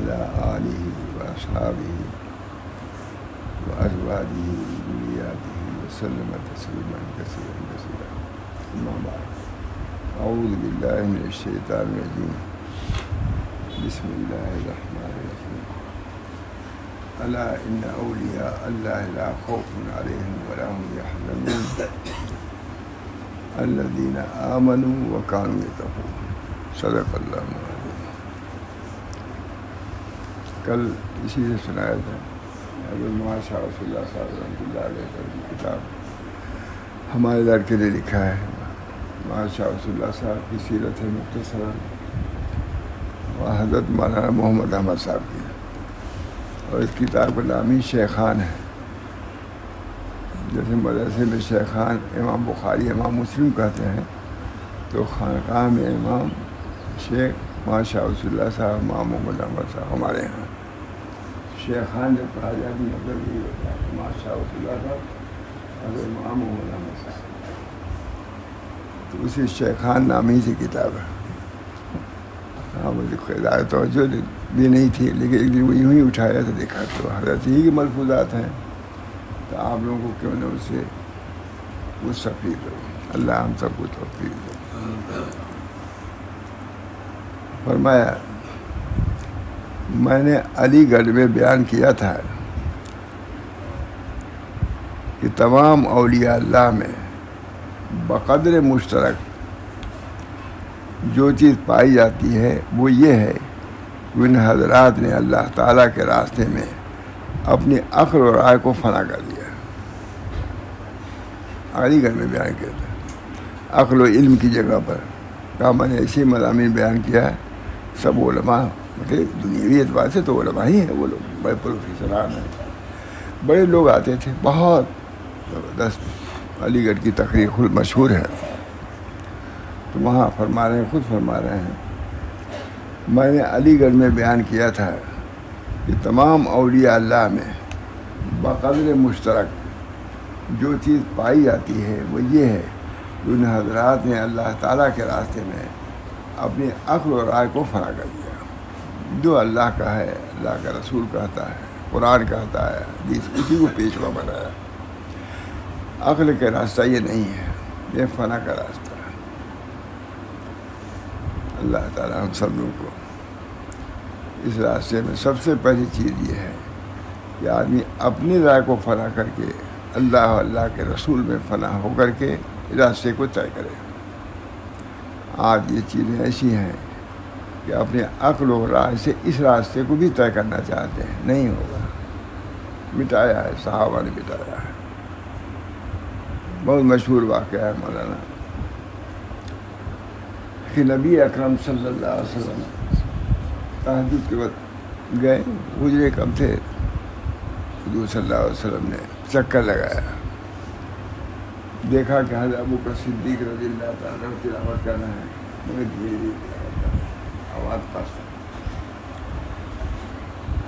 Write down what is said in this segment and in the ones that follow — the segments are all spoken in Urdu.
وعلى آله وأصحابه وأزواجه وذرياته وسلم تسليما كثيرا كثيرا. أما بعد، أعوذ بالله من الشيطان الرجيم. بسم الله الرحمن الرحيم. ألا إن أولياء الله لا خوف عليهم ولا هم يحزنون الذين آمنوا وكانوا يتقون. صدق اللہ العظیم. کل اسی سے سنایا تھا حضرت مولانا شاہ رسول اللہ صاحب رحمۃ اللہ علیہ کی کتاب ہمارے لڑکے نے لکھا ہے. مولانا شاہ رسول اللہ صاحب کی سیرت ہے مختصرا، اور حضرت مولانا محمد احمد صاحب کی، اور اس کتاب کا نام ہی شیخان ہے. جیسے مدرسے میں شیخان امام بخاری امام مسلم کہتے ہیں، تو خانقاہ میں امام شیخ مولانا شاہ رسول اللہ صاحب امام محمد احمد صاحب ہمارے یہاں شیخان جب کہا جائے تو مطلب یہی ہوتا ہے مولانا شاہ رسول اللہ صاحب اور امام محمد احمد صاحب. تو اسی شیخان نامی سے کتاب ہے. ہاں مجھے خیال توجہ بھی نہیں تھی، لیکن ایک دن وہ یوں ہی اٹھایا تو دیکھا تو حضرت ہی کی ملفوظات ہیں، تو آپ لوگوں کو کیوں نہ اسے مستفید ہو. اللہ ہم سب کو توفیق دے. فرمایا میں نے علی گڑھ میں بیان کیا تھا کہ تمام اولیاء اللہ میں بقدر مشترک جو چیز پائی جاتی ہے وہ یہ ہے کہ ان حضرات نے اللہ تعالیٰ کے راستے میں اپنی عقل و رائے کو فنا کر دیا. علی گڑھ میں بیان کیا تھا عقل و علم کی جگہ پر. کہا میں نے ایسے مضامین بیان کیا ہے. سب علماء مطلب دنیاوی اعتبار سے تو علماء ہی ہیں، وہ لوگ بڑے پروفیسران ہیں، بڑے لوگ آتے تھے، بہت زبردست. علی گڑھ کی تقریر خود مشہور ہے. تو وہاں فرما رہے ہیں، خود فرما رہے ہیں، میں نے علی گڑھ میں بیان کیا تھا کہ تمام اولیاء اللہ میں بقدر مشترک جو چیز پائی جاتی ہے وہ یہ ہے کہ ان حضرات نے اللہ تعالیٰ کے راستے میں اپنی عقل و رائے کو فنا کر دیا. جو اللہ کا ہے، اللہ کا رسول کہتا ہے، قرآن کہتا ہے، حدیث، اسی کو پیشوا بنایا. عقل کا راستہ یہ نہیں ہے، یہ فنا کا راستہ ہے. اللہ تعالیٰ ہم سب لوگوں کو اس راستے میں سب سے پہلی چیز یہ ہے کہ آدمی اپنی رائے کو فنا کر کے اللہ اور اللہ کے رسول میں فنا ہو کر کے راستے کو طے کرے. آج یہ چیزیں ایسی ہیں کہ اپنے عقل و رائے سے اس راستے کو بھی طے کرنا چاہتے ہیں، نہیں ہوگا. مٹایا ہے، صحابہ نے مٹایا ہے. بہت مشہور واقعہ ہے مولانا کہ نبی اکرم صلی اللہ علیہ وسلم تہجد کے وقت گئے، حجرے کم تھے. حضور صلی اللہ علیہ وسلم نے چکر لگایا، دیکھا کہ حضرت ابوبکر صدیق رضی اللہ تعالیٰ تلاوت کرنا ہے، مگر دھیرے دھیرے تلاوت کرنا ہے، آواز پست.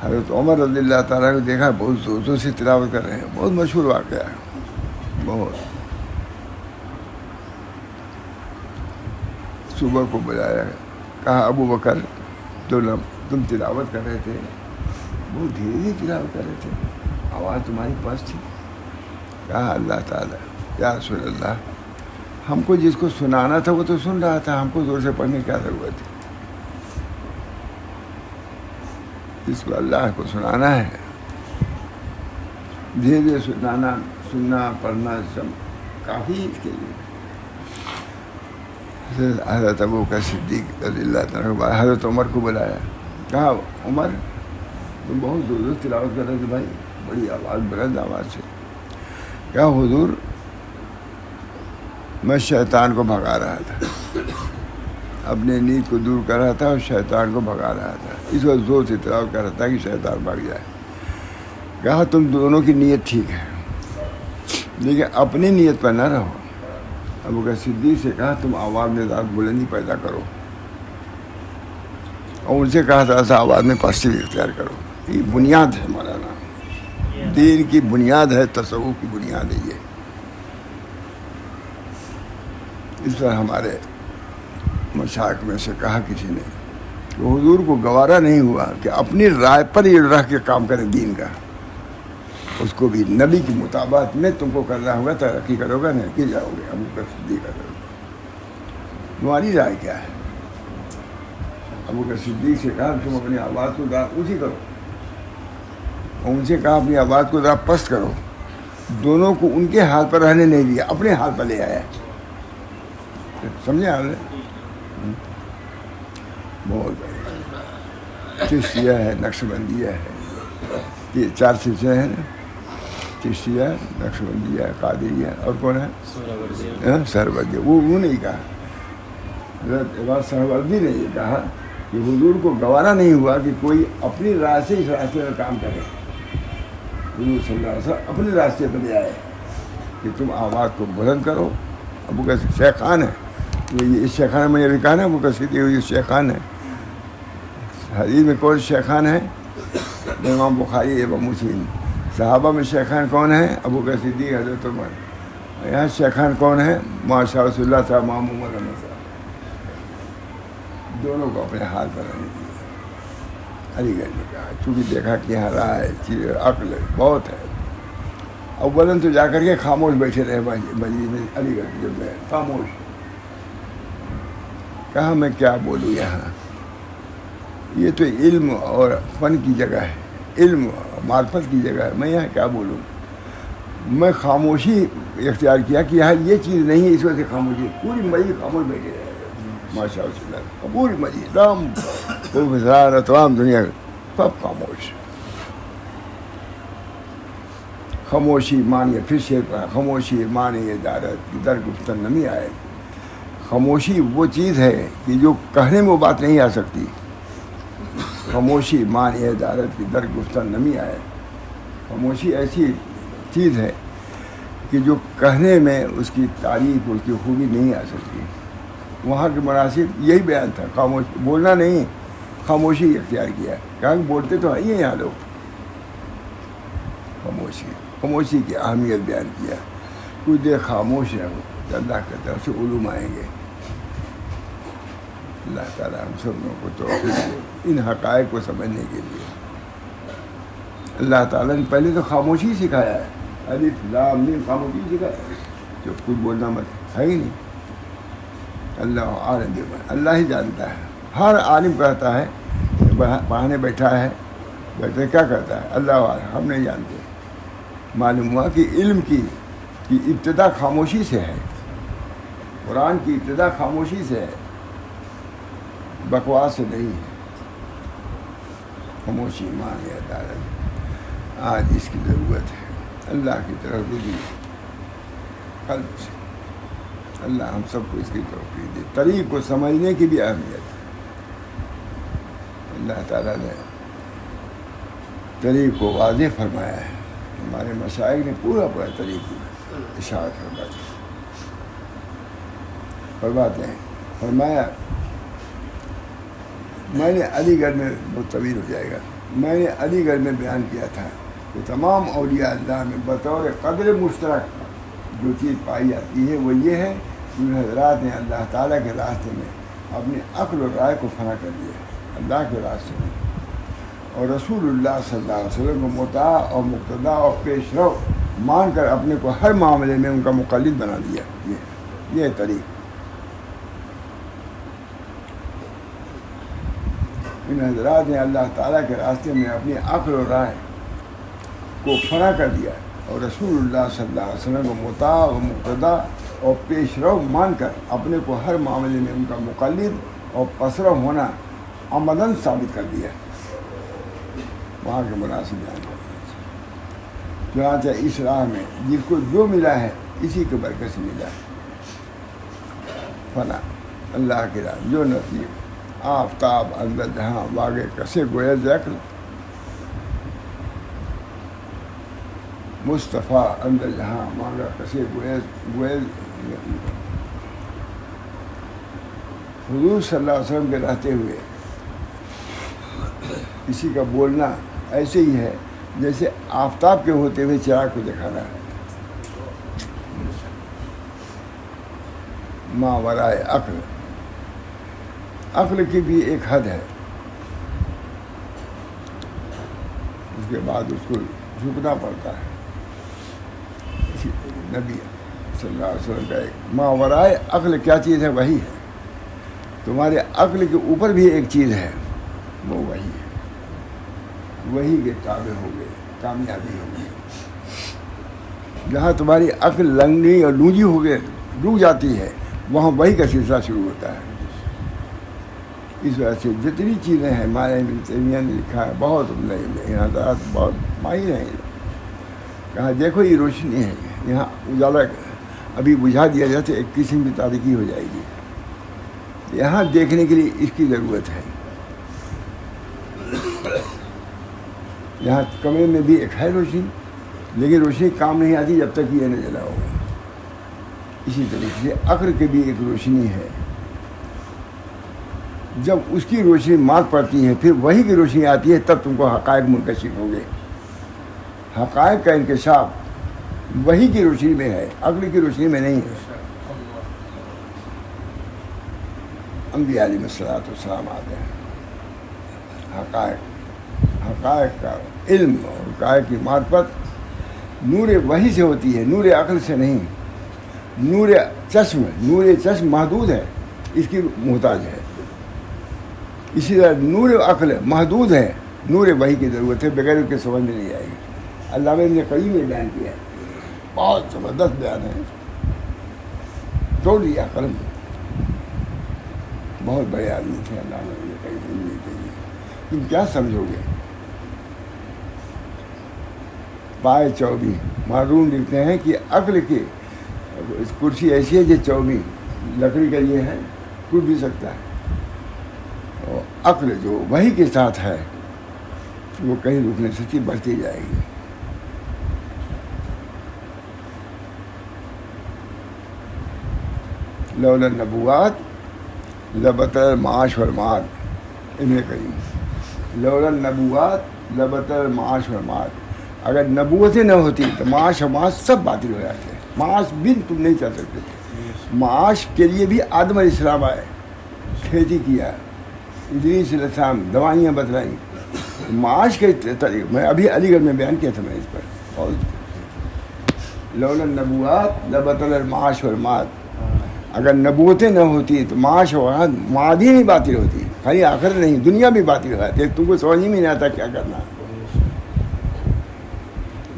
حضرت عمر رضی اللہ تعالیٰ کو دیکھا بہت زور زور سے تلاوت کر رہے ہیں. بہت مشہور واقعہ ہے، بہت. صبح کو بلایا، کہا ابوبکر تم تلاوت کر رہے تھے، بہت دھیرے دھیرے تلاوت کر رہے تھے، آواز تمہاری پست تھی. کہا اللہ تعالیٰ یا رسول اللہ، ہم کو جس کو سنانا تھا وہ تو سن رہا تھا، ہم کو زور سے پڑھنے کی کیا ضرورت ہے؟ جس کو اللہ کو سنانا ہے دھیرے دھیرے سننا پڑھنا سب کافی اس کے لیے. حضرت ابوبکر صدیق رضی اللہ تعالیٰ کے بعد حضرت عمر کو بلایا. کہا عمر تم بہت زور زور تلاوت کر رہے تھے بھائی، بڑی آواز، بلند آواز سے. کہا حضور میں شیطان کو بھگا رہا تھا، اپنے نیند کو دور کر رہا تھا اور شیطان کو بھگا رہا تھا. اس وقت زور سے تلاوت کر رہا تھا کہ شیطان بھاگ جائے. کہا تم دونوں کی نیت ٹھیک ہے، لیکن اپنی نیت پر نہ رہو. ابوبکر صدیق سے کہا تم آواز میں ذات بلندی پیدا کرو، اور ان سے کہا تھا ایسا آواز میں پستی بھی اختیار کرو. یہ بنیاد ہے مولانا، دین کی بنیاد ہے، تصوف کی بنیاد ہے. یہ اس پر ہمارے مشائخ میں سے کہا کسی نے کہ حضور کو گوارا نہیں ہوا کہ اپنی رائے پر ہی رہ کے کام کرے دین کا. اس کو بھی نبی کی مطابقت میں تم کو کرنا ہوگا, ترقی کرو گا نہیں کہ جاؤ گے. ابو بکر صدیق کرو گے. تمہاری رائے کیا ہے؟ ابو بکر صدیق سے کہا تم اپنی آواز کو ذرا اونچی کرو, اور ان سے کہا اپنی آواز کو ذرا پست کرو. دونوں کو ان کے حال پر رہنے نہیں دیا, اپنے حال پر لے آیا. سمجھے آپ نے؟ بہت بڑھیا. چشتیہ ہے, نقش بندیہ ہے, یہ 4 سلسلے ہیں نا. چشتیہ, نقش بندیہ, قادریہ, اور کون ہے؟ سہروردی. وہ نہیں کہا, حضرت عباس سہروردی نے یہ کہا کہ حضور کو گوارا نہیں ہوا کہ کوئی اپنی رائے سے اس راستے میں کام کرے. حضور صلی اللہ علیہ وسلم اپنے راستے پر لے آئے کہ تم آواز کو بلند کرو. ابو بکر شیخان ہے, یہ شیخان میں نے بھی کہا نا, ابو بکر صدیق یہ شیخان ہے. حدیث میں کون شیخان ہے؟ امام بخاری, امام مسلم. صحابہ میں شیخان کون ہیں؟ ابو بکر صدیق, حضرت عمر. یہاں شیخان کون ہیں؟ ماشاء رسول اللہ صاحب, امام محمد صاحب. دونوں کو اپنے حال پر رہنے دیا. علی گڑھ نے کہا, چونکہ دیکھا کہ یہاں رائے چیز عقل بہت ہے. اولاً تو جا کر کے خاموش بیٹھے رہے مسجد میں. علی گڑھ جب میں خاموش, کہا میں کیا بولوں یہاں, یہ تو علم اور فن کی جگہ ہے, علم معرفت کی جگہ ہے, میں یہاں کیا بولوں. میں خاموشی اختیار کیا کہ یہاں یہ چیز نہیں ہے, اس وجہ سے خاموشی. پوری مسجد خاموش بیٹھے رہے ماشاء اللہ, پوری مسجد تمام پروفیسر تمام دنیا سب خاموش. خاموشی مانی, پھر شعر پڑھا, خاموشی مانی عدالت در گفتن نمی آئے. خاموشی وہ چیز ہے کہ جو کہنے میں وہ بات نہیں آ سکتی. خاموشی مانی عدالت کی در گفتن نمی آئے. خاموشی ایسی چیز ہے کہ جو کہنے میں اس کی تعریف, اس کی خوبی نہیں آ سکتی. وہاں کے مناسب یہی بیان تھا, خاموش بولنا نہیں, خاموشی اختیار کیا. کہا کہ بولتے تو آئیے یہاں لوگ. خاموشی کی اہمیت بیان کیا. کچھ دیر خاموش رہو, اللہ کی طرف سے علوم آئیں گے. اللہ تعالیٰ ہم سب لوگوں کو توفیق دے ان حقائق کو سمجھنے کے لیے. اللہ تعالیٰ نے پہلے تو خاموشی سکھایا ہے. الف لام میم, خاموشی سکھایا, جو کچھ بولنا مت ہے ہی نہیں. اللہ عالم بما, اللہ ہی جانتا ہے. ہر عالم کہتا ہے, پڑھانے بیٹھا ہے, بیٹھے کیا کرتا ہے, اللہ عالم, ہم نہیں جانتے. معلوم ہوا کہ علم کی ابتدا خاموشی سے ہے. قرآن کی ابتدا خاموشی سے ہے, بکواس سے نہیں ہے. خاموشی مانی عدالت, آج اس کی ضرورت ہے. اللہ کی طرف رجوع قلب سے. اللہ ہم سب کو اس کی توفیق دے. طریق کو سمجھنے کی بھی اہمیت ہے. اللہ تعالیٰ نے طریق کو واضح فرمایا ہے. ہمارے مشائخ نے پورا طریق اشارت فرماتے ہیں. فرمایا, میں نے علی گڑھ میں, بہت طویل ہو جائے گا, میں نے علی گڑھ میں بیان کیا تھا کہ تمام اولیاء اللہ میں بطور قدر مشترک جو چیز پائی جاتی ہے وہ یہ ہے کہ ان حضرات نے اللہ تعالیٰ کے راستے میں اپنی عقل و رائے کو فنا کر دیا اللہ کے راستے میں, اور رسول اللہ صلی اللہ علیہ وسلم کو مطاع اور مقتدا اور پیش رو مان کر اپنے کو ہر معاملے میں ان کا مقلد بنا دیا. یہ طریق ان حضرات نے اللہ تعالیٰ کے راستے میں اپنی عقل و رائے کو فنا کر دیا, اور رسول اللہ صلی اللہ علیہ وسلم کو مطاع و مقتدا اور پیش رو مان کر اپنے کو ہر معاملے میں ان کا مقلد اور پسرو ہونا عمدن ثابت کر دیا. وہاں کے مناسب بیان کرنا چنانچہ اس راہ میں جس کو جو ملا ہے اسی کے برکت سے ملا ہے. فنا اللہ کی راہ جو نصیب آفتاب اندر جہاں واقع کسے گویا ذکر مصطفیٰ اندر جہاں مانگا کسے گویا حضور صلی اللہ علیہ وسلم کے رہتے ہوئے کسی کا بولنا ایسے ہی ہے جیسے آفتاب کے ہوتے ہوئے چراغ کو دکھانا ہے. ما ورائے عقل, عقل کی بھی ایک حد ہے, اس کے بعد اس کو جھکنا پڑتا ہے. اسی نبی صلی اللہ علیہ وسلم کا ایک ماورائے عقل کیا چیز ہے؟ وہی ہے. تمہارے عقل کے اوپر بھی ایک چیز ہے، وہ وہی ہے. وہی کے تابع ہو گئے، کامیابی ہو گئی. جہاں تمہاری عقل لنگڑی اور لونجی ہو گئے رک جاتی ہے، وہاں وہی کا سلسلہ شروع ہوتا ہے. اس وجہ سے جتنی چیزیں ہیں ہمارے ابن تیمیہ نے لکھا ہے، بہت حضرات بہت ماہر ہیں. کہا دیکھو یہ روشنی ہے، یہاں اجالا ابھی بجھا دیا جاتا ایک قسم کی تاریکی ہو جائے گی. یہاں دیکھنے کے لیے اس کی ضرورت ہے. یہاں کمرے میں بھی ایک ہے روشنی، لیکن روشنی کام نہیں آتی جب تک یہ نہ جلا ہوگا. اسی طریقے سے عقل کی بھی ایک روشنی ہے. جب اس کی روشنی مات پڑتی ہے، پھر وہی کی روشنی آتی ہے، تب تم کو حقائق منکشف ہو گئے. حقائق کا انکشاف وہی کی روشنی میں ہے، عقل کی روشنی میں نہیں ہے. انبیاء علیہ الصلوۃ والسلام آتے ہیں. حقائق کا علم اور حقائق کی معرفت نور وحی سے ہوتی ہے، نور عقل سے نہیں. نور چشم محدود ہے، اس کی محتاج ہے. اسی طرح نور عقل محدود ہے، نور وحی کی ضرورت ہے، بغیر اس کے سمجھ میں نہیں آئے گی. علامہ ابن قیم نے بیان کیا ہے، بہت زبردست بیان ہے، توڑ دیا قلم. بہت بڑے آدمی تھے علامہ ابن قیم. تم کیا سمجھو گے؟ پائے 24 معلوم لکھتے ہیں کہ عقل کی کرسی ایسی ہے جو 24 لکڑی کا یہ ہے، ٹوٹ بھی سکتا ہے. اور عقل جو وہی کے ساتھ ہے وہ کہیں رکنے سے بڑھتی جائے گی. لولا النبوات لبطل المعاش والمعاد. ابن قیم. لولا النبوات لبطل المعاش والمعاد. اگر نبوتیں نہ ہوتی تو معاش و معاش سب باطل ہو جاتے. معاش بن تم نہیں چل سکتے تھے. معاش کے لیے بھی آدم علیہ السلام آئے، کھیتی کیا، ادریس علیہ السلام دوائیاں بتلائیں. معاش کے طریقے میں ابھی علی گڑھ میں بیان کیا تھا میں اس پر. اور لولا النبوات لبطل المعاش والمعاد. اگر نبوتیں نہ ہوتی تو معاش و معاد ہی نہیں باطل ہوتی. خالی آخر نہیں، دنیا بھی باطل ہو جاتی. تم کو سمجھ میں نہیں آتا کیا کرنا.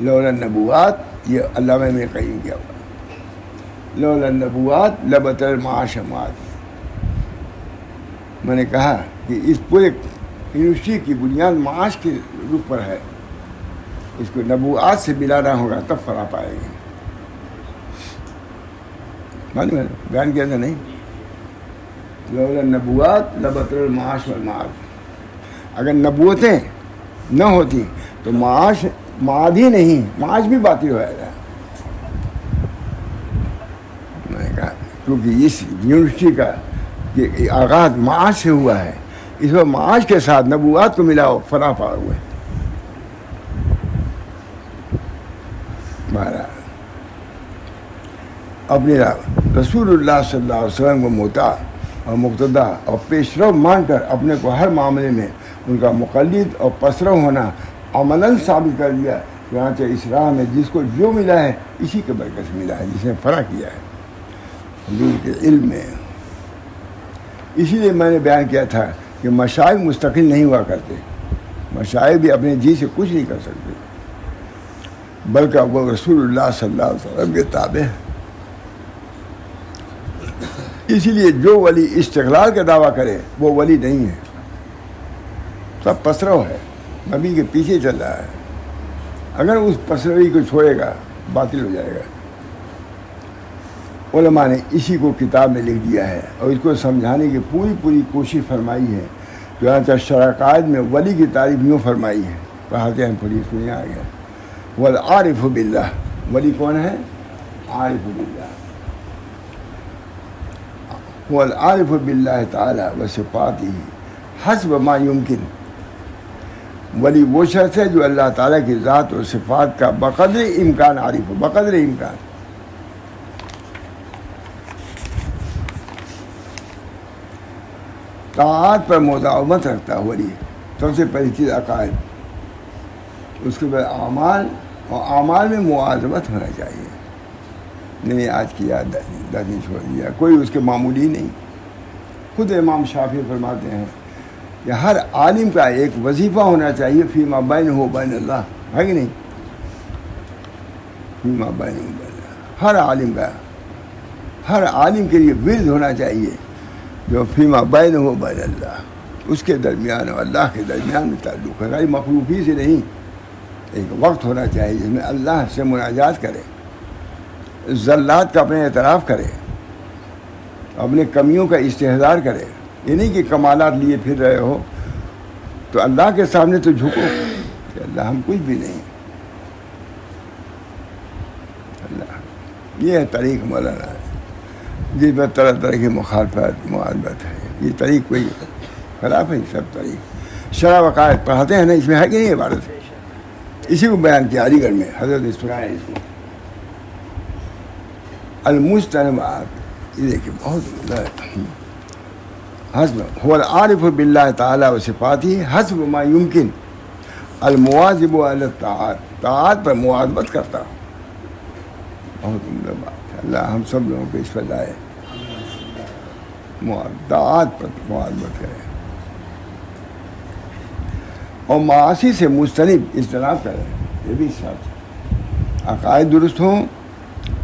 لولا النبوات، یہ علامہ ابن قیم کیا ہوا. لولا النبوات لبطل المعاش والمعاد. میں نے کہا کہ اس پورے یونیورسٹی کی بنیاد معاش کے روپ پر ہے. اس کو نبوات سے ملانا ہوگا تب فرا پائے گی. معلوم ہے بیان کیا تھا نہیں؟ لولا النبوات لبطل المعاش والمعاد. اگر نبوتیں نہ ہوتی تو معاش معاد ہی نہیں، معاش بھی باطل ہو جائے گا. میں نے کہا کیونکہ اس یونیورسٹی کا یہ آغاز معاش سے ہوا ہے، اس وقت معاش کے ساتھ نبوات کو ملاؤ فنا پا ہوئے. اپنے رسول اللہ صلی اللہ علیہ وسلم کو مطاع اور مقتدا اور پیشرو مان کر اپنے کو ہر معاملے میں ان کا مقلد اور پسرو ہونا عملاً ثابت کر دیا. چنانچہ اس راہ میں جس کو جو ملا ہے اسی کے برکت سے ملا ہے، جس نے فرق کیا ہے حضور کے علم میں. اسی لیے میں نے بیان کیا تھا کہ مشائخ مستقل نہیں ہوا کرتے. مشائخ بھی اپنے جی سے کچھ نہیں کر سکتے، بلکہ وہ رسول اللہ صلی اللہ علیہ وسلم کے تابع ہیں. اسی لیے جو ولی استقلال کا دعویٰ کرے وہ ولی نہیں ہے، سب پسرو ہے، نبی کے پیچھے چل رہا ہے. اگر اس پسروی کو چھوڑے گا باطل ہو جائے گا. علماء نے اسی کو کتاب میں لکھ دیا ہے اور اس کو سمجھانے کی پوری کوشش فرمائی ہے. چنانچہ شرائع میں ولی کی تعریف یوں فرمائی ہے، پڑھاتے ہیں پوری سنیا آ گیا. والعارف باللہ، ولی کون ہے؟ عارف باللہ. والعارف باللہ تعالی وصفاتہ حسب ما یمکن. ولی وہ شخص ہے جو اللہ تعالیٰ کی ذات اور صفات کا بقدر امکان عارف ہو، بقدر امکان. طاعات پر مداومت رکھتا ہے ولی. سب سے پہلی چیز عقائد، اس کے بعد اعمال، اور اعمال میں مواظبت ہونا چاہیے. نہیں آج کیا 10 دن چھوڑ دیا، کوئی اس کے معمولی نہیں. خود امام شافعی فرماتے ہیں کہ ہر عالم کا ایک وظیفہ ہونا چاہیے فیما بین ہو بین اللہ، ہے کہ نہیں؟ فیما بین ہو بین اللہ، ہر عالم کا، ہر عالم کے لیے ورد ہونا چاہیے جو فیما بین ہو بین اللہ، اس کے درمیان اور اللہ کے درمیان میں تعلق ہے، مخلوقی سے نہیں. ایک وقت ہونا چاہیے جس میں اللہ سے مناجات کرے، ذلات کا اپنے اعتراف کرے، اپنے کمیوں کا استحضار کرے. یہ نہیں کہ کمالات لیے پھر رہے ہو تو اللہ کے سامنے تو جھکو کہ اللہ ہم کچھ بھی نہیں. اللہ یہ ہے طریق مولانا، جس میں طرح طرح کی مخالفت معالبت ہے. یہ طریق کوئی خلاف ہے، سب طریق شرع وقائد پڑھاتے ہیں نا، اس میں ہے کہ نہیں عبارت؟ اسی کو بیان کیا علی گڑھ میں حضرت اسماعیل اس کو المجتنبات. یہ دیکھیں بہت حسب هو العارف باللہ تعالی و صفاتی حسب ما یمکن المواظب علی الطاعات، طاعات پر مواظبت کرتا ہوں. بہت عمدہ بات ہے. اللہ ہم سب لوگوں کو اس پر لائے، طاعات پر مواظبت کرے اور معاصی سے مجتنب اجتناب کرے. یہ بھی ساتھ عقائد درست ہوں،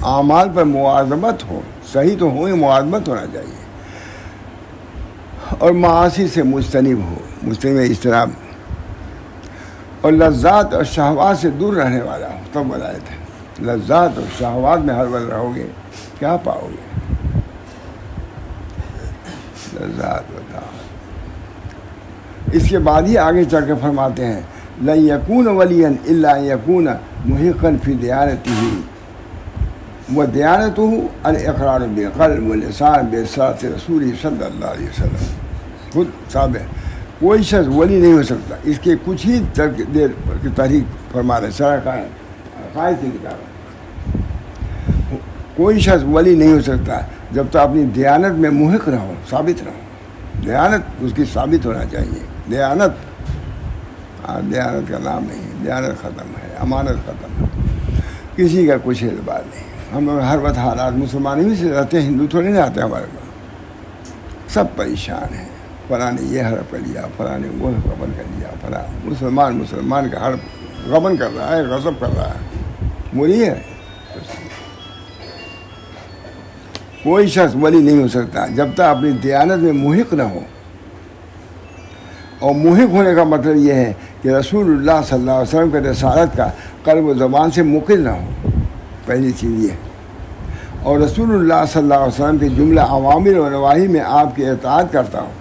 اعمال پر مواظبت ہو، صحیح تو ہو، مواظبت ہونا چاہیے، اور معاصی سے مجتنب ہو، مجتنب اجتناب، اور لذات اور شہوات سے دور رہنے والا ہو. تب ولایت ہے. لذات اور شہوات میں ہر وقت رہو گے کیا پاؤ گے؟ لذات و طاعت. اس کے بعد ہی آگے چڑھ کے فرماتے ہیں لن یکون ولیا الا ان یکون محقا فی دیانتہ ودیانتہ الاقرار بالقلب واللسان بصراط رسول صلی اللہ علیہ وسلم. خود صاحب ہے کوئی شخص ولی نہیں ہو سکتا. اس کے کچھ ہی دیر کی تحریک فرما رہے شرح عقائد کی کتاب ہے. کوئی شخص ولی نہیں ہو سکتا جب تک اپنی دیانت میں محق رہو، ثابت رہو. دیانت اس کی ثابت ہونا چاہیے. دیانت دیانت کا نام نہیں، دیانت ختم ہے، امانت ختم ہے، کسی کا کچھ اعتبار نہیں. ہم لوگ ہر وقت حالات مسلمان ہی سے رہتے ہیں، ہندو تھوڑے نہیں آتے ہمارے پاس. سب پریشان ہیں، فلاں نے یہ حرف کر لیا، فلاں نے وہ غبن کر لیا، فلاں مسلمان کا حرف غبن کر رہا ہے، غصب کر رہا ہے، بری ہے. کوئی شخص ولی نہیں ہو سکتا جب تک اپنی دیانت میں محق نہ ہو. اور محق ہونے کا مطلب یہ ہے کہ رسول اللہ صلی اللہ علیہ وسلم کے رسالت کا قلب و زبان سے مقل نہ ہو. پہلی چیز یہ. اور رسول اللہ صلی اللہ علیہ وسلم کے جملہ عوامر و نواہی میں آپ کی اطاعت کرتا ہوں.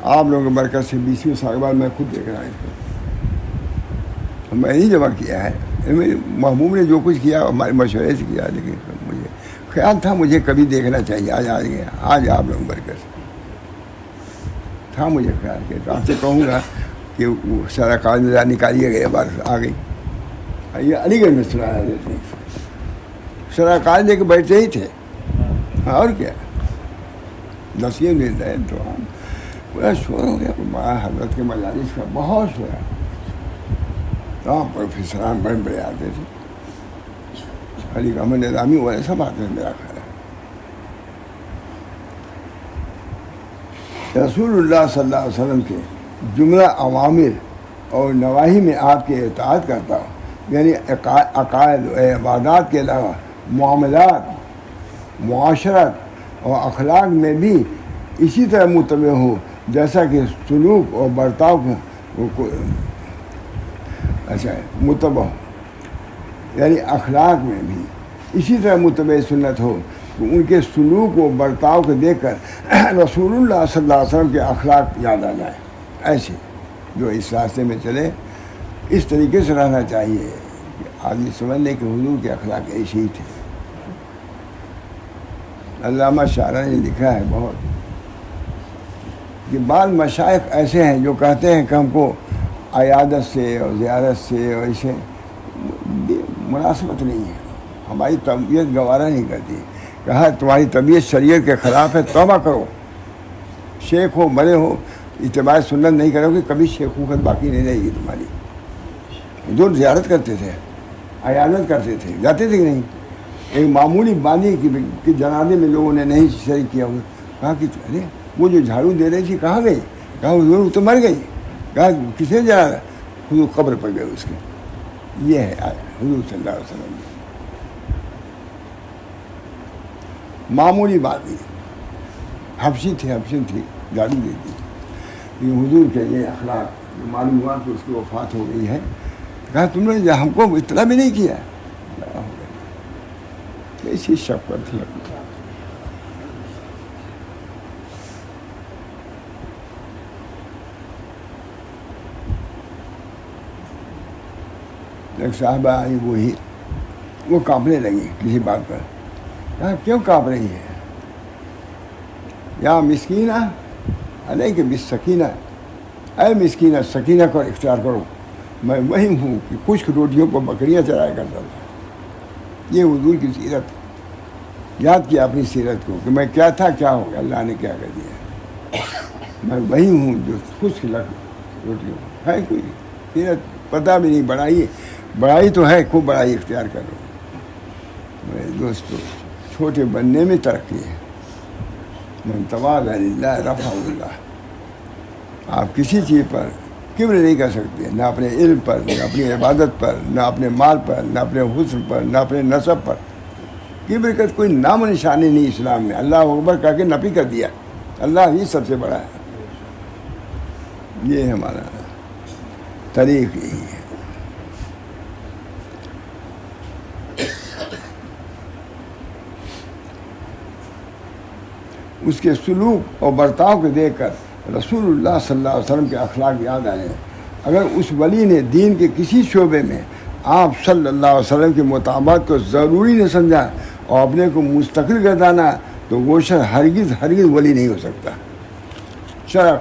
آپ لوگوں کے برکت سے 20ویں سال بعد میں خود دیکھ رہا ہوں. میں نہیں جمع کیا ہے، محبوب نے جو کچھ کیا ہمارے مشورے سے کیا، لیکن مجھے خیال تھا مجھے کبھی دیکھنا چاہیے. آج آپ لوگوں برکت تھا مجھے خیال کیا. تو آپ سے کہوں گا کہ وہ سارا کاغذ نکالیے گئے، بار آ گئی. یہ علی گڑھ میں سنایا دیتے ہیں، سارا کاغذ لے کے بیٹھتے ہی تھے. اور کیا نصیحت مل رہے تو پورا شور ہو گیا. حضرت کے مجالس کا بہت شور ہے. ہاں پروفیسران بڑے بڑے آتے تھے، علی احمد نظامی والے سب آتے ہیں. میرا خیال ہے رسول اللہ صلی اللہ علیہ وسلم کے جملہ عوامر اور نواہی میں آپ کی اطاعت کرتا ہوں. یعنی عقائد و عبادات کے علاوہ معاملات، معاشرت اور اخلاق میں بھی اسی طرح متبع ہو جیسا کہ سلوک اور برتاؤ اچھا متبع ہو. یعنی اخلاق میں بھی اسی طرح متبع سنت ہو کہ ان کے سلوک و برتاؤ کو دیکھ کر رسول اللہ صلی اللہ علیہ وسلم کے اخلاق یاد آ جائے. ایسے جو اس راستے میں چلے اس طریقے سے رہنا چاہیے کہ آدمی سمجھ لے کہ حضور کے اخلاق ایسے ہی تھے. علامہ شاعرہ نے لکھا ہے بہت کہ بعض مشائخ ایسے ہیں جو کہتے ہیں کہ ہم کو عیادت سے اور زیارت سے اور اسے مناسبت نہیں ہے، ہماری طبیعت گوارا نہیں کرتی. کہا تمہاری طبیعت شریعت کے خلاف ہے، توبہ کرو. شیخ ہو بڑے ہو اتباع سنت نہیں کرو گے کبھی شیخوخت باقی نہیں رہے گی تمہاری. حضور زیارت کرتے تھے، عیادت کرتے تھے، جاتے تھے کہ نہیں؟ ایک معمولی باندھی کی جنازے میں لوگوں نے نہیں شریک کیا، کہا کہ ارے وہ جو جھاڑو دے رہی تھی کہاں گئی؟ کہا حضور وہ تو مر گئی۔ کہا کسے جا رہا؟ حضور قبر پر گئے اس کے۔ یہ ہے حضور صلی اللہ علیہ وسلم، معمولی بات نہیں، حبشی تھی جھاڑو دیتی تھی۔ یہ حضور کے یہ اخلاق معلوم ہوا کہ اس کی وفات ہو گئی ہے۔ کہا تم نے ہم کو اطلاع بھی نہیں کیا؟ کیسی شفقت تھی اپنی۔ ایک صاحبہ آئی، وہ کانپنے لگی کسی بات پر۔ کہا کیوں کانپ رہی ہے؟ یا مسکینہ علیہ کہ بالسکینہ، اے مسکینہ سکینہ کو اختیار کرو، میں وہی ہوں کہ خشک روٹیوں کو بکریاں چرایا کرتا تھا۔ یہ حضور کی سیرت، یاد کیا اپنی سیرت کو کہ میں کیا تھا کیا ہو گیا، اللہ نے کیا کر دیا۔ میں وہی ہوں جو خشک روٹیوں ہے، کوئی سیرت پتہ بھی نہیں۔ بڑائی تو ہے، خوب بڑائی اختیار کرو۔ میرے دوستو، چھوٹے بننے میں ترقی ہے۔ من تواضع للہ رفعہ اللہ۔ آپ کسی چیز پر کبر نہیں کر سکتے، نہ اپنے علم پر، نہ اپنی عبادت پر، نہ اپنے مال پر، نہ اپنے حسن پر، نہ اپنے نسب پر۔ کبر کا کوئی نام و نشانی نہیں اسلام میں۔ اللہ اکبر کہہ کے نفی کر دیا، اللہ ہی سب سے بڑا ہے۔ یہ ہمارا طریق یہی ہے۔ اس کے سلوک اور برتاؤ کو دیکھ کر رسول اللہ صلی اللہ علیہ وسلم کے اخلاق یاد آئے۔ اگر اس ولی نے دین کے کسی شعبے میں آپ صلی اللہ علیہ وسلم کے مطابقت کو ضروری نہ سمجھا اور اپنے کو مستقل گردانا، تو وہ شخص ہرگز ولی نہیں ہو سکتا۔ شرع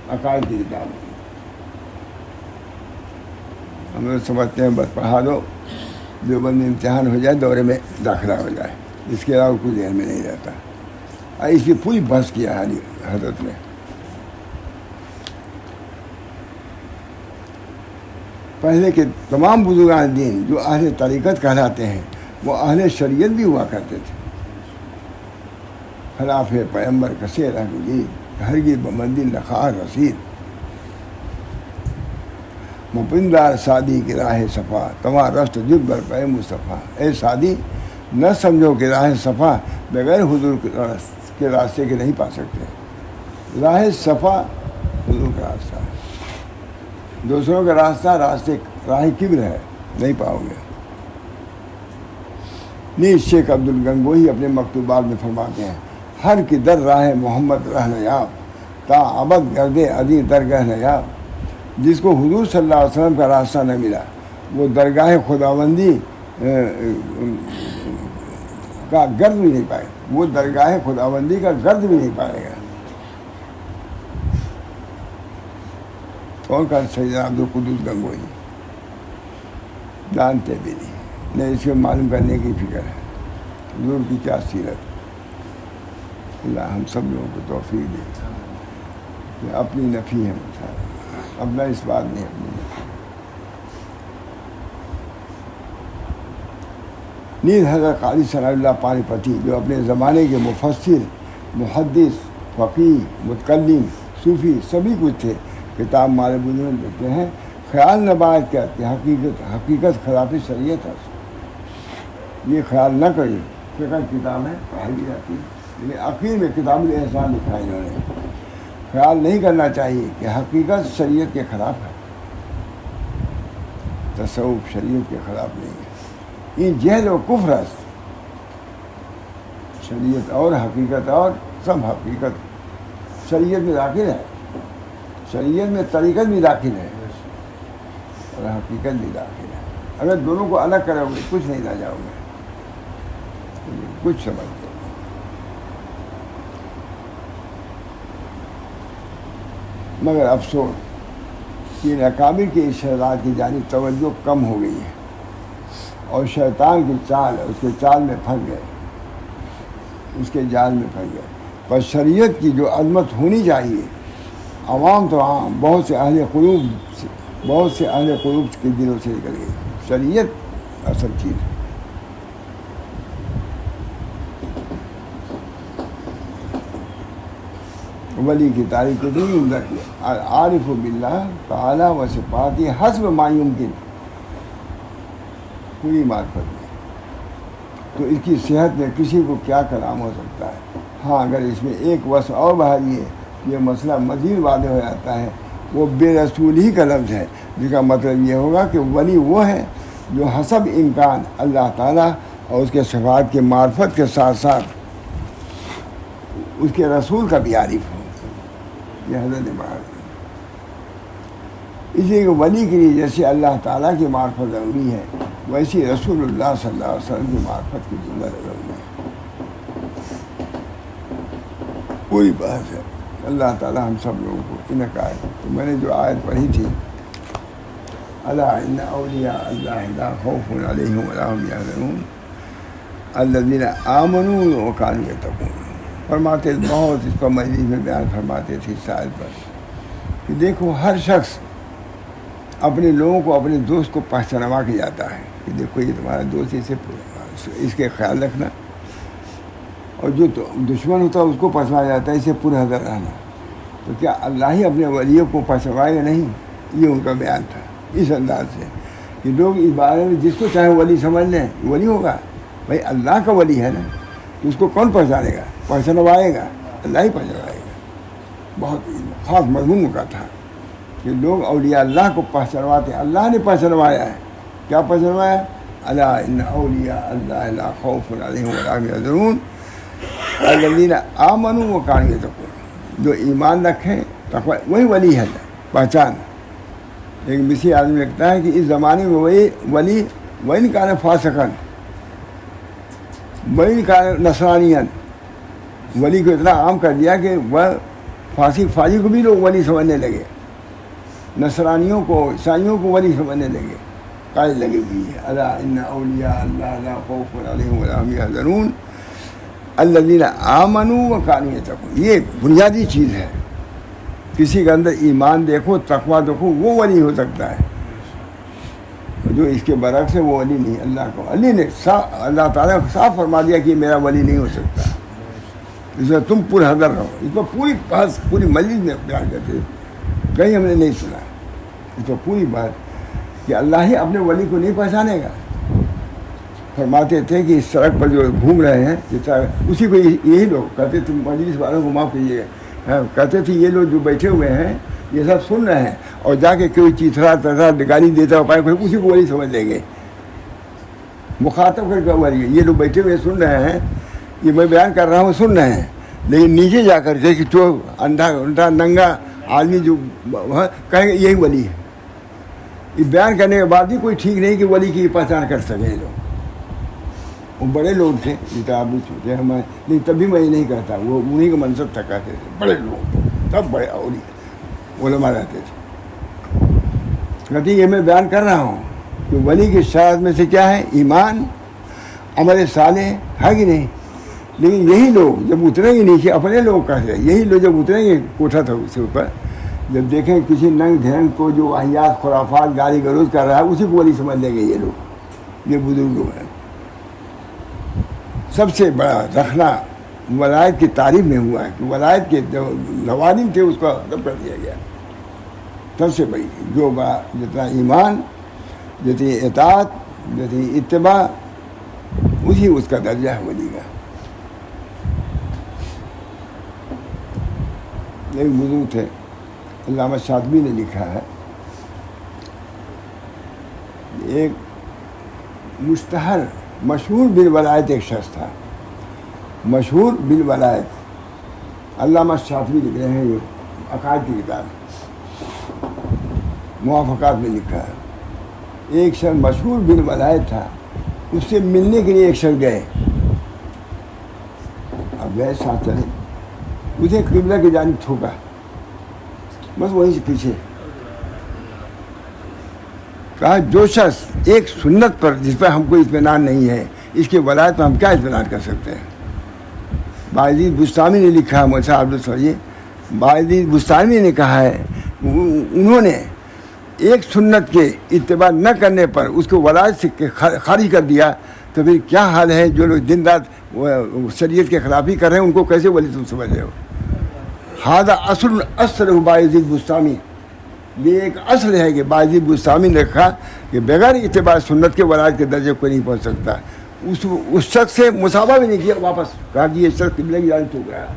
عقائد کی کتاب ہم لوگ سمجھتے ہیں بس پڑھا دو، دیوبند میں امتحان ہو جائے، دورے میں داخلہ ہو جائے، اس کے علاوہ کچھ ذہن میں نہیں رہتا۔ اس کی پوری بحث کیا ہے حضرت نے۔ پہلے کے تمام بزرگان دین جو اہل طریقت کہلاتے ہیں، وہ اہل شریعت بھی ہوا کرتے تھے۔ خلاف پیغمبر کثیر احمدید، ہرگز بمندل نخواہ رسید، مپندار سادی کی راہ صفا، تمہار رفت جب بر پے مصطفیٰ۔ اے سادی، نہ سمجھو کہ راہ صفا بغیر حضور کے راستے کے نہیں پا سکتے۔ راہ صفا حضور کا راستہ ہے، دوسروں کا راستہ راہ کبر ہے، نہیں پاؤ گے۔ نیز شیخ عبدالگنگوہی اپنے مکتوبات میں فرماتے ہیں، ہر کی در راہ محمد رہن یاب، تا ابد گردے ادی درگاہ نیاب۔ جس کو حضور صلی اللہ علیہ وسلم کا راستہ نہ ملا، وہ درگاہ خداوندی کا گرد بھی نہیں پائے، وہ درگاہ خداوندی کا گرد بھی نہیں پائے گا۔ کون کا سیدنا عبدالقدوس گنگوہی؟ جانتے بھی نہیں اس کو معلوم کرنے کی فکر ہے حضور کی کیا سیرت۔ اللہ ہم سب لوگوں کو توفیق دے کہ اپنی نفی ہے اپنا اس بات نہیں، اپنی نفی۔ نیز حضرت قاضی ثناء اللہ پانی پتی، جو اپنے زمانے کے مفسر، محدث، فقیہ، متکلم، صوفی سبھی کچھ تھے، کتاب مال بزرگ لکھتے ہیں، خیال نہ باعث کیا کہ حقیقت خلاف شریعت ہے۔ یہ خیال نہ کریے، فقہ کتاب ہے، پڑھائی بھی جاتی ہے، لیکن آخر میں کتاب الاحسان لکھا ہے انہوں نے۔ خیال نہیں کرنا چاہیے کہ حقیقت شریعت کے خلاف ہے، تصوف شریعت کے خلاف نہیں ہے۔ یہ جہل و کفر ہے، شریعت اور حقیقت اور سب حقیقت شریعت میں داخل ہے، شریعت میں طریقت بھی داخل ہے اور حقیقت بھی داخل ہے۔ اگر دونوں کو الگ کرو گے کچھ نہیں رہ جاؤ گے، کچھ سمجھتے ہو۔ مگر افسوس کہ ان اکابر کے ارشادات کی جانب توجہ کم ہو گئی ہے اور شیطان کی چال اس کے چال میں پھنس گئے، اس کے جال میں پھنس گئے۔ پر شریعت کی جو عظمت ہونی چاہیے، عوام تو عام، بہت سے اہل قلوب بہت سے اہل قلوب کے دلوں سے نکل گئی. شریعت اصل چیز ہے. ولی کی تعریف کو نہیں عمدہ کیا. عارف باللہ تعالی و صفاتی حسب ما یمکن، پوری معرفت میں. تو اس کی صحت میں کسی کو کیا کلام ہو سکتا ہے؟ ہاں اگر اس میں ایک وصف اور بڑھائی ہے یہ مسئلہ مزید واضح ہو جاتا ہے. وہ بے رسول ہی کا لفظ ہے، جس کا مطلب یہ ہوگا کہ ولی وہ ہے جو حسب امکان اللہ تعالیٰ اور اس کے صفات کے معرفت کے ساتھ ساتھ اس کے رسول کا بھی عارف ہو. یہ حضرت معرفت. اس لیے کہ ولی کے لیے جیسے اللہ تعالیٰ کی معرفت ضروری ہے، ویسی رسول اللہ صلی اللہ علیہ وسلم کی معرفت کی ضروری ہے. پوری بات ہے. اللہ تعالیٰ ہم سب لوگوں کو انعقاد. تو میں نے جو آیت پڑھی تھی، الا ان اولیاء اللہ لا خوف علیہم ولا هم یحزنون الذین آمنوا وکانوا یتقون. فرماتے بہت اس پر مجلس میں بیان فرماتے تھے اس آیت پر کہ دیکھو ہر شخص اپنے لوگوں کو، اپنے دوست کو پہچانوا کے جاتا ہے کہ دیکھو یہ تمہارا دوست، اس کے خیال رکھنا. اور جو دشمن ہوتا ہے اس کو پہچانا جاتا ہے، اسے پورا حذر رہنا. تو کیا اللہ ہی اپنے ولیوں کو پہچانوائے گا نہیں؟ یہ ان کا بیان تھا اس انداز سے کہ لوگ اس بارے میں جس کو چاہے ولی سمجھ لیں ولی ہوگا. بھائی اللہ کا ولی ہے نا، تو اس کو کون پہچانے گا؟ پہچانوائے گا اللہ ہی پہچانوائے گا. بہت خاص مضمون کا تھا کہ لوگ اولیاء اللہ کو پہچانواتے ہیں. اللہ نے پہچانوایا ہے. کیا پہچانوایا؟ الا ان اولیاء اللہ لا خوف علیہم ولا هم یحزنون الذین آمنوا وکانوا یتقون. جو ایمان رکھیں تقوی، وہی ولی ہے. پہچان. ایک مصری آدمی لگتا ہے کہ اس زمانے میں وہی ولی وَإِنْ كَانَ فَاسِقًا وَإِنْ كَانَ نَصْرَانِيًا. ولی کو اتنا عام کر دیا کہ وہ فاسق فاجی کو بھی لوگ ولی سمجھنے لگے، نصرانیوں کو، عیسائیوں کو ولی سمجھنے لگے. قائد لگی ہوئی ہے. الا ان اولیاء اللہ لا خوف علیہم ولا هم یحزنون الذین آمنوا وکانوا یتقون. یہ بنیادی چیز ہے. کسی کے اندر ایمان دیکھو، تقویٰ دیکھو، وہ ولی ہو سکتا ہے. جو اس کے برعکس ہے وہ ولی نہیں. اللہ کو علی نے اللہ تعالیٰ نے صاف فرما دیا کہ میرا ولی نہیں ہو سکتا. اس میں تم پر حذر رہو. اس پر پوری بات پوری مجلس میں بیان کرتے کہیں ہم نے نہیں سنا. اس پر پوری بات کہ اللہ ہی اپنے ولی کو نہیں پہچانے گا. فرماتے تھے کہ اس سڑک پر جو گھوم رہے ہیں اسی کو یہی لوگ کہتے تھے. مجلس والوں کو معاف کیجیے گا، کہتے تھے یہ لوگ جو بیٹھے ہوئے ہیں یہ سب سن رہے ہیں، اور جا کے کوئی چیتھڑا تڑا گالی دیتا ہو پائے کوئی اسی کو ولی سمجھ لیں گے. مخاطب کر کے ولی یہ لوگ بیٹھے ہوئے سن رہے ہیں، یہ میں بیان کر رہا ہوں سن رہے ہیں، لیکن نیچے جا کر کے کہ جو انڈا ننگا آدمی جو کہیں گے یہی ولی ہے. یہ بیان کرنے کے بعد بھی کوئی ٹھیک نہیں کہ ولی کی پہچان کر سکے. لوگ وہ بڑے لوگ تھے جتنا بھی چھوٹے ہمارے، لیکن تبھی میں یہ نہیں کہتا. وہ انہیں کا منصب تھا کہتے تھے. بڑے لوگ تھے سب بڑے علماء رہتے تھے. کہتے یہ میں بیان کر رہا ہوں کہ ولی کی شرائط میں سے کیا ہے؟ ایمان، عمل صالح ہے کہ نہیں. لیکن یہی لوگ جب اتریں گے نیچے، اپنے لوگ کہتے ہیں، یہی لوگ جب اتریں گے کوٹھا تھا اس کے اوپر، جب دیکھیں کسی ننگ دھرنگ کو جو احیات خرافات گالی گلوچ کر رہا ہے اسی کو ولی سمجھ لیں گے. یہ لوگ، یہ بزرگ لوگ ہیں. سب سے بڑا رکھنا ولایت کی تعریف میں ہوا ہے کہ ولایت کے جو لوازم تھے اس کو ختم کر دیا گیا. سب سے بڑی جو جتنا ایمان، جتنی اطاعت، جتنی اتباع، اسی اس کا درجہ ہے ولی کا. ایک بزرگ تھے علامہ شاطبی نے لکھا ہے، ایک مشتہر مشہور بالولایت ایک شخص تھا، مشہور بالولایت. علامہ شاطبی لکھ رہے ہیں، یہ عقائد کی کتاب موافقات میں لکھا ہے. ایک شخص مشہور بالولایت تھا، اس سے ملنے کے لیے ایک شخص گئے. اب گئے ساتھ چلے، اسے قبلہ کی جانب تھوکا، بس وہیں سے پیچھے. کہا جو شخص ایک سنت پر جس پر ہم کو اطمینان نہیں ہے، اس کے ولایت پر ہم کیا اطمینان کر سکتے ہیں. باعزید بستانی نے لکھا، مولانا عبدالسوجی باعزید بستانی نے کہا ہے، انہوں نے ایک سنت کے اتباع نہ کرنے پر اس کو ولایت سے خارج کر دیا تو پھر کیا حال ہے جو لوگ دن رات شریعت کے خلاف ہی کر رہے ہیں ان کو کیسے ولی تم سمجھ رہے ہو؟ ہادہ اصل بایزید بستامی، یہ ایک اصل ہے کہ بایزید بستامی نے رکھا کہ بغیر اتباع سنت کے ولایت کے درجے کو نہیں پہنچ سکتا. اس شخص سے مسابہ بھی نہیں کیا، واپس کہا کہ یہ شخص قبلے کی جانب تھوک رہا ہے.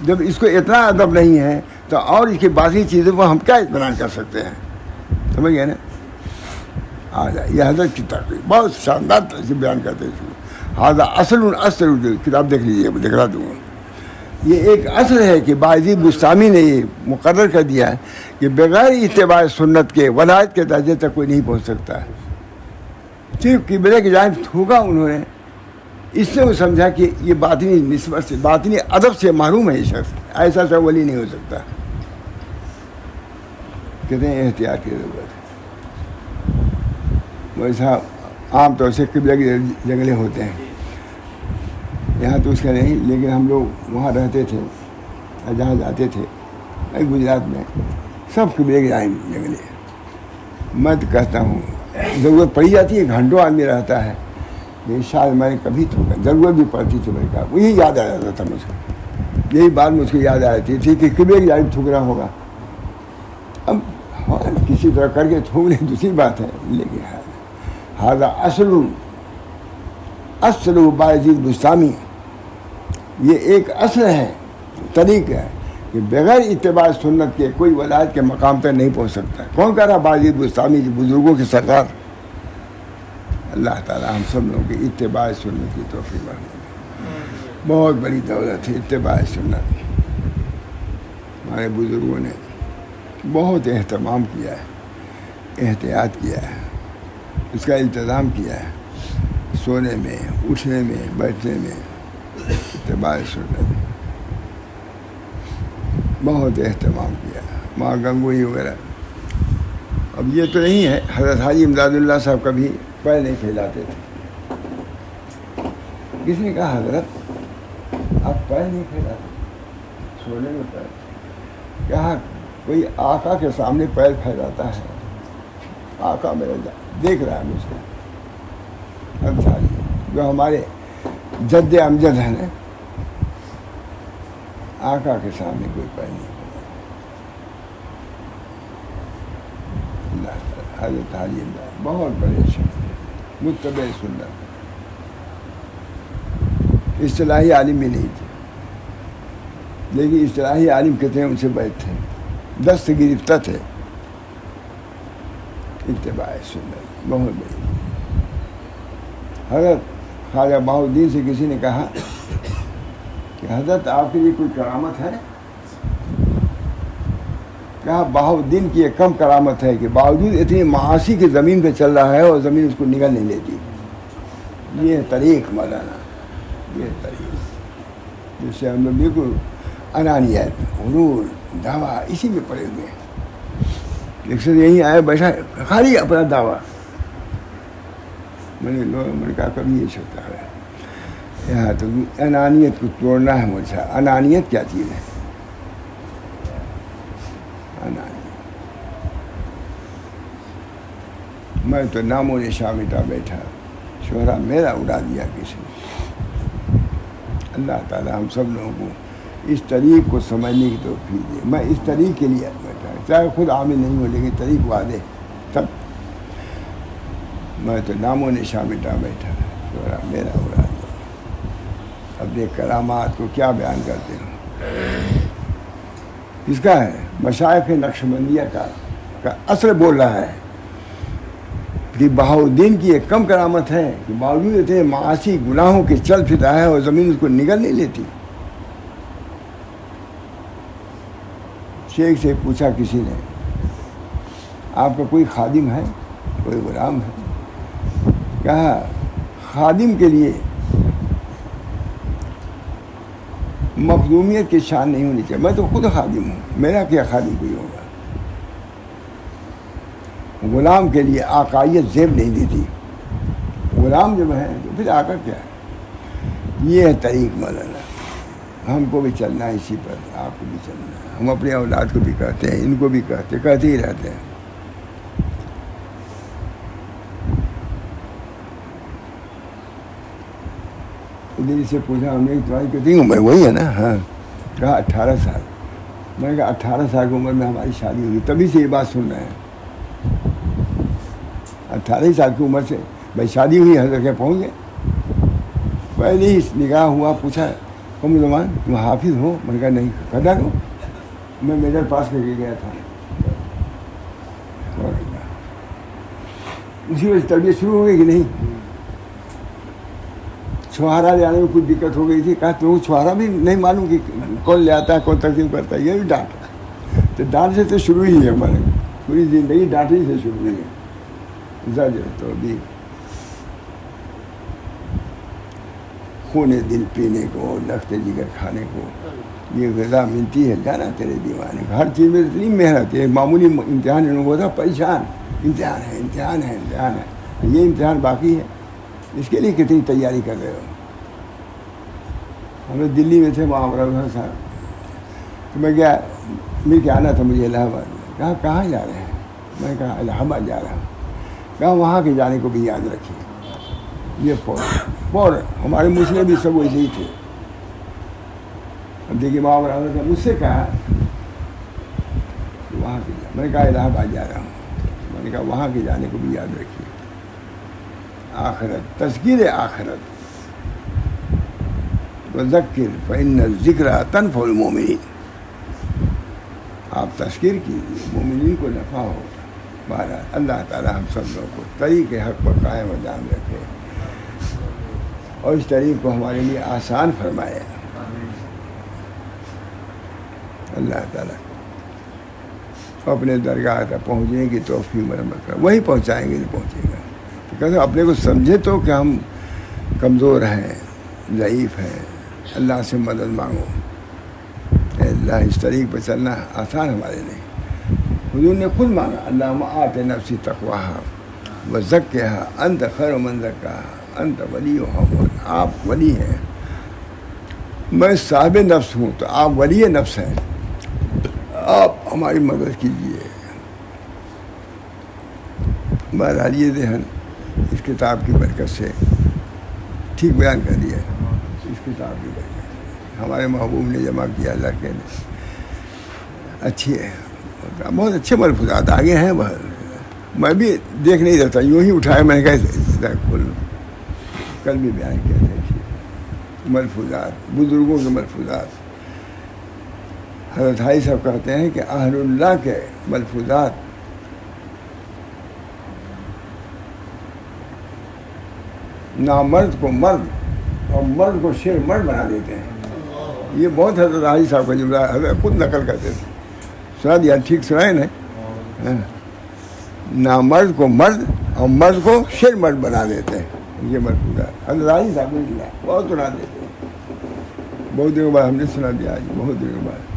جب اس کو اتنا ادب نہیں ہے تو اور اس کی باقی چیزوں کو ہم کیا اطمینان کر سکتے ہیں؟ سمجھ گئے نا؟ آ جائے یہ حضرت کی تقریر بہت شاندار طرح سے بیان کرتے ہیں. ہاضا اصل کتاب دیکھ لیجیے، دکھلا دوں گا. یہ ایک اصل ہے کہ بایزید بستامی نے یہ مقرر کر دیا ہے کہ بغیر اتباع سنت کے ولایت کے درجے تک کوئی نہیں پہنچ سکتا ہے. صرف قبلے کی جانب تھوکا انہوں نے، اس سے وہ سمجھا کہ یہ باطنی نسبت سے، باطنی ادب سے محروم ہے یہ شخص، ایسا سا ولی نہیں ہو سکتا. کہتے ہیں احتیاط کی ضرورت ہے. ویسا عام طور سے قبلے کی جنگلیں ہوتے ہیں، یہاں تو اس کا نہیں، لیکن ہم لوگ وہاں رہتے تھے، جہاں جاتے تھے گجرات میں، سب قبلے کی جنگلیں. میں تو کہتا ہوں ضرورت پڑی جاتی ہے، گھنٹوں آدمی رہتا ہے، یہ شاید میں نے کبھی تھوکا، ضرورت بھی پڑتی تھی. میں کہا وہی یاد آ جاتا تھا مجھ کو، یہی بات مجھ کو یاد آ جاتی تھی کہ قبلے کی جانب تھوکنا ہوگا. اب کسی طرح کر کے تھوک لیں دوسری بات ہے، لیکن ہذا اصل بایزید بستامی، یہ ایک اصل ہے، طریقہ ہے کہ بغیر اتباع سنت کے کوئی ولایت کے مقام تک نہیں پہنچ سکتا. کون کہہ رہا؟ بایزید بستامی، بزرگوں کی سردار. اللہ تعالیٰ ہم سب لوگوں کی اتباع سنت کی توفیق عطا. بہت بڑی دولت ہے اتباع سنت. ہمارے بزرگوں نے بہت اہتمام کیا ہے، احتیاط کیا ہے، اس کا انتظام کیا ہے، سونے میں، اٹھنے میں، بیٹھنے میں. اتباع سنت بہت اہتمام کیا ہے. ماں گنگوئی وغیرہ. اب یہ تو نہیں ہے، حضرت حاجی امداد اللہ صاحب کبھی پیر نہیں پھیلاتے تھے. کس نے کہا حضرت آپ پیر نہیں پھیلاتے سونے میں؟ پیر کہا کوئی آقا کے سامنے پیر پھیلاتا ہے؟ آقا میرا دیکھ رہا ہے مجھ کو. اچھا جو ہمارے جد امجد ہیں نا، آقا کے سامنے کوئی پیر نہیں پھیلاتا. اللہ تعالیٰ حضرت حاجی امداد بہت بڑے شخص، متبع سنت، اصطلاحی عالم بھی نہیں تھے، لیکن اصطلاحی عالم کہتے ہیں ان سے بیٹھ تھے، دست گرفتہ تھے. اتباع سنت بہت بڑی. حضرت خواجہ بہاؤالدین سے کسی نے کہا کہ حضرت آپ کے لیے کوئی کرامت ہے؟ کہا بہاؤالدین کی ایک کم کرامت ہے کہ باوجود اتنی معاصی کی زمین پہ چل رہا ہے اور زمین اس کو نگل نہیں لیتی. یہ طریق مولانا، یہ طریق جس سے ہم لوگ بالکل انانیت، غرور، دعویٰ اسی میں پڑے ہوئے ہیں. ایک سے یہیں آیا بیٹھا خالی اپنا دعویٰ. میں نے کہا کبھی یہ سکتا ہے یہاں تو انانیت کو توڑنا ہے مجھے. انانیت کیا چیز ہے؟ انانیت میں تو نام و نشان مٹا بیٹھا، شہرا میرا اڑا دیا کسی نے. اللہ تعالیٰ ہم سب لوگوں کو اس طریق کو سمجھنے کی توفیق دے. میں اس طریق کے لیے بیٹھا، چاہے خود عامل نہیں ہو لیکن طریق واضح تب. میں تو نام و نشان مٹا بیٹھا، شہرا میرا اڑا دیا. اپنے کرامات کو کیا بیان کرتے ہوں؟ کس کا ہے؟ مشائخ نقشبندیہ کا اثر بول رہا ہے کہ بہاؤالدین کی ایک کم کرامت ہے کہ باوجود اتنے معاشی گناہوں کے چل پھر رہا ہے اور زمین اس کو نگل نہیں لیتی. شیخ سے پوچھا کسی نے، آپ کا کوئی خادم ہے، کوئی غلام ہے؟ کہا خادم کے لیے مخدومیت کی شان نہیں ہونی چاہیے. میں تو خود خادم ہوں، میرا کیا خادم کوئی ہوگا. غلام کے لیے آقائیت زیب نہیں دیتی. غلام جب ہے تو پھر آقا کیا ہے؟ یہ ہے طریق مولانا. ہم کو بھی چلنا ہے اسی پر، آپ کو بھی چلنا ہے. ہم اپنے اولاد کو بھی کہتے ہیں، ان کو بھی کہتے ہی رہتے ہیں. دل سے پوچھا ہم نے تمہاری کتنی عمر؟ وہی ہے نا. ہاں. کہا 18 سال. میں نے کہا 18 سال کی عمر میں ہماری شادی ہوئی, تبھی سے یہ بات سن رہے ہیں. 18 سال کی عمر سے بھائی شادی ہوئی, حضرت کے پہنچ گئے. پہلے ہی نکاح ہوا, پوچھا قوم زمان تم حافظ ہو؟ میں نے کہا نہیں. قدر ہو؟ میں میجر پاس کر کے گیا تھا. اسی وجہ سے تربیت شروع ہو گئی کہ نہیں. چھوہارا لے آنے میں کچھ دقت ہو گئی تھی. کہا تم کو چھوہارا بھی نہیں معلوم کہ کون لے آتا ہے, کون تقسیم کرتا ہے. یہ بھی ڈانٹ. تو ڈانٹ سے تو شروع ہی ہے ہمارے, پوری زندگی ڈانٹ ہی سے شروع ہوئی ہے. زجر تو بھی خون دل پینے کو, لخت جگر کھانے کو یہ غذا ملتی ہے. جانا تیرے دیوانے کو, ہر چیز میں اتنی محنت ہے. معمولی امتحان ان کو تھا پریشان, امتحان ہے امتحان ہے امتحان ہے, یہ امتحان باقی ہے. اس کے لیے کتنی تیاری کر رہے ہو. ہم لوگ دلی میں تھے, وہاں عمرہ صاحب, تو میں گیا, مل کے آنا تھا مجھے الہ آباد. کہا کہاں جا رہے ہیں؟ میں کہا الہ آباد جا رہا ہوں. کہا وہاں کے جانے کو بھی یاد رکھیے. یہ فوراً ہمارے مسلم بھی سب ویسے ہی تھے. اب دیکھیے وہاں عمرہ صاحب مجھ سے کہا کہ وہاں کے میں نے کہا الہ آباد جا رہا ہوں. میں نے کہا وہاں کے جانے کو بھی یاد رکھیے. آخرت, تذکیر آخرت. وذکر فإن الذکرى تنفع المؤمنین. آپ تذکیر کیجیے, مومنین کو نفع ہوگا. بہرحال اللہ تعالی ہم سب لوگوں کو طریق حق پر قائم و دائم رکھے, اور اس طریق کو ہمارے لیے آسان فرمائے. اللہ تعالی اپنے درگاہ تک پہنچنے کی توفیق مرمت کر, وہی پہنچائیں گے تو پہنچے گا. تو کہتے اپنے کو سمجھے تو کہ ہم کمزور ہیں, ضعیف ہیں, اللہ سے مدد مانگو. اے اللہ اس طریق پر چلنا آسان ہمارے لیے. حضور نے خود مانگا, اللہم آت نفسی تقواہا وزکھا انت خیر من زکاہا انت ولیھا. آپ ولی ہیں, میں صاحب نفس ہوں, تو آپ ولی نفس ہیں. آپ ہماری مدد کیجیے. بہرحال یہ ذہن اس کتاب کی برکت سے ٹھیک بیان کر دیا. اس کتاب کی برکت ہمارے محبوب نے جمع کیا, اللہ کے نے. اچھی ہے, بہت اچھے ملفوظات آگے ہیں. میں بھی دیکھ نہیں رہتا, یوں ہی اٹھایا, میں نے کہا کل بھی بیان کیا تھا ملفوظات, بزرگوں کے ملفوظات. حضرت حاجی صاحب کہتے ہیں کہ اہل اللہ کے ملفوظات نامرد کو مرد اور مرد کو شیر مرد بنا دیتے ہیں. یہ بہت حضرت حاجی صاحب کا جملہ حضرت خود نقل کرتے تھے. سنا دیا, ٹھیک سنائے نا. نامرد کو مرد اور مرد کو شیر مرد بنا دیتے ہیں. یہ ملفوظات حضرت حاجی صاحب نے بہت سنا دیتے ہیں. بہت دنوں بعد ہم نے سنا دیا, آج بہت دنوں بعد.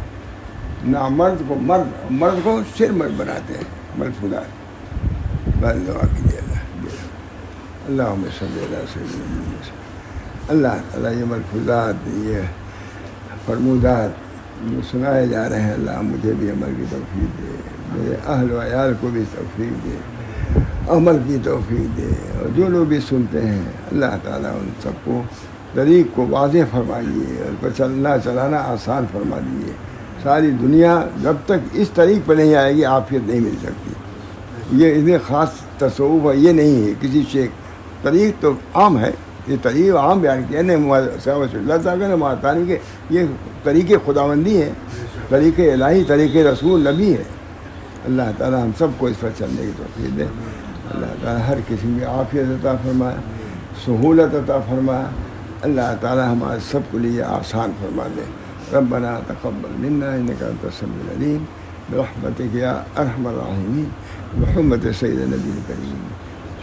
نامرد کو مرد اور مرد کو شیر مرد بناتے ہیں ملفوظات. بس دعا کیجیے اللہم صلی علی سیدنا محمد. اللہ تعالیٰ یہ ملفوظات, یہ فرمودات جو سنائے جا رہے ہیں, اللہ مجھے بھی عمل کی توفیق دے, میرے اہل و عیال کو بھی توفیق دے, عمل کی توفیق دے. اور جو لوگ بھی سنتے ہیں, اللہ تعالیٰ ان سب کو طریق کو واضح فرمائیے, اور پر چلنا چلانا آسان فرما دیجیے. ساری دنیا جب تک اس طریق پر نہیں آئے گی عافیت نہیں مل سکتی. یہ اتنے خاص تصوف ہے, یہ نہیں ہے کسی شیخ. طریق تو عام ہے, یہ طریق عام بیان کیا نے اللہ تعالیٰ نے ماتانی کے. یہ طریق خداوندی ہے, طریق الہی, طریق رسول نبی ہے. اللہ تعالیٰ ہم سب کو اس پر چلنے کی توفیق دے. اللہ تعالیٰ ہر قسم کی عافیت عطا فرمائے, سہولت عطا فرمائے. اللہ تعالیٰ ہمارے سب کے لیے آسان فرما دے. ربنا تقبل منا انک انت السمیع العلیم برحمتک یا ارحم الراحمین بحرمت سید نبی کریم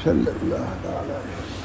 صلی اللہ تعالی علیہ وسلم.